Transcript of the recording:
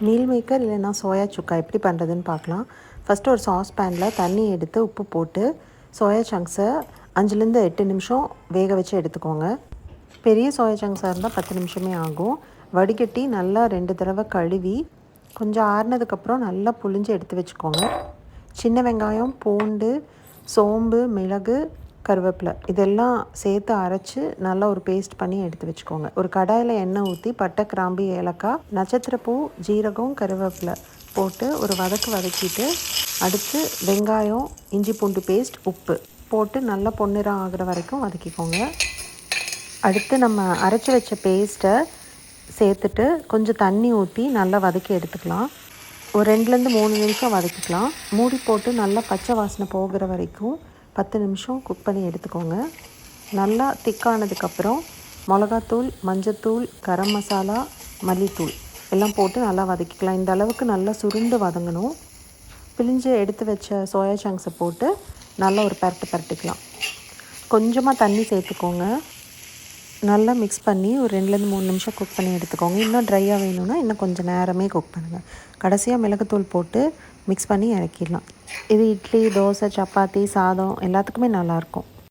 Meal maker இல்லைனா soya சுக்கா எப்படி பண்ணுறதுன்னு பார்க்கலாம். ஃபஸ்ட்டு ஒரு சாஸ் பேனில் தண்ணி எடுத்து உப்பு போட்டு சோயா சங்க்ஸை 5லேருந்து 8 நிமிஷம் வேக வச்சு எடுத்துக்கோங்க. பெரிய சோயா சங்க்ஸாக இருந்தால் 10 நிமிஷமே ஆகும். வடிகட்டி நல்லா 2 தடவை கழுவி கொஞ்சம் ஆறுனதுக்கப்புறம் நல்லா புழிஞ்சு எடுத்து வச்சுக்கோங்க. சின்ன வெங்காயம், பூண்டு, சோம்பு, மிளகு, கருவேப்பிலை இதெல்லாம் சேர்த்து அரைச்சி நல்லா ஒரு பேஸ்ட் பண்ணி எடுத்து வச்சுக்கோங்க. ஒரு கடாயில் எண்ணெய் ஊற்றி பட்டை, கிராம்பு, ஏலக்காய், நட்சத்திரப்பூ, ஜீரகம், கருவேப்பிலை போட்டு ஒரு வதக்கிட்டு அடுத்து வெங்காயம், இஞ்சி பூண்டு பேஸ்ட், உப்பு போட்டு நல்லா பொன்னிறம் ஆகிற வரைக்கும் வதக்கிக்கோங்க. அடுத்து நம்ம அரைச்சி வச்ச பேஸ்ட்டை சேர்த்துட்டு கொஞ்சம் தண்ணி ஊற்றி நல்லா வதக்கி எடுத்துக்கலாம். ஒரு 2லேருந்து 3 நிமிஷம் வதக்கிக்கலாம். மூடி போட்டு நல்லா பச்சை வாசனை போகிற வரைக்கும் 10 நிமிஷம் குக் பண்ணி எடுத்துக்கோங்க. நல்லா திக்கானதுக்கப்புறம் மிளகாத்தூள், மஞ்சத்தூள், கரம் மசாலா, மல்லித்தூள் எல்லாம் போட்டு நல்லா வதக்கிக்கலாம். இந்த அளவுக்கு நல்லா சுருண்டு வதங்கணும். பிழிஞ்சு எடுத்து வச்ச சோயா சங்க்ஸை போட்டு நல்லா ஒரு பரட்டிக்கலாம். கொஞ்சமாக தண்ணி சேர்த்துக்கோங்க. நல்லா மிக்ஸ் பண்ணி ஒரு 2லேருந்து 3 நிமிஷம் குக் பண்ணி எடுத்துக்கோங்க. இன்னும் ட்ரையாக வேணும்னா இன்னும் கொஞ்சம் நேரமே குக் பண்ணுங்கள். கடைசியாக மிளகுத்தூள் போட்டு மிக்ஸ் பண்ணி இறக்கிடலாம். இது இட்லி, தோசை, சப்பாத்தி, சாதம் எல்லாத்துக்குமே நல்லாயிருக்கும்.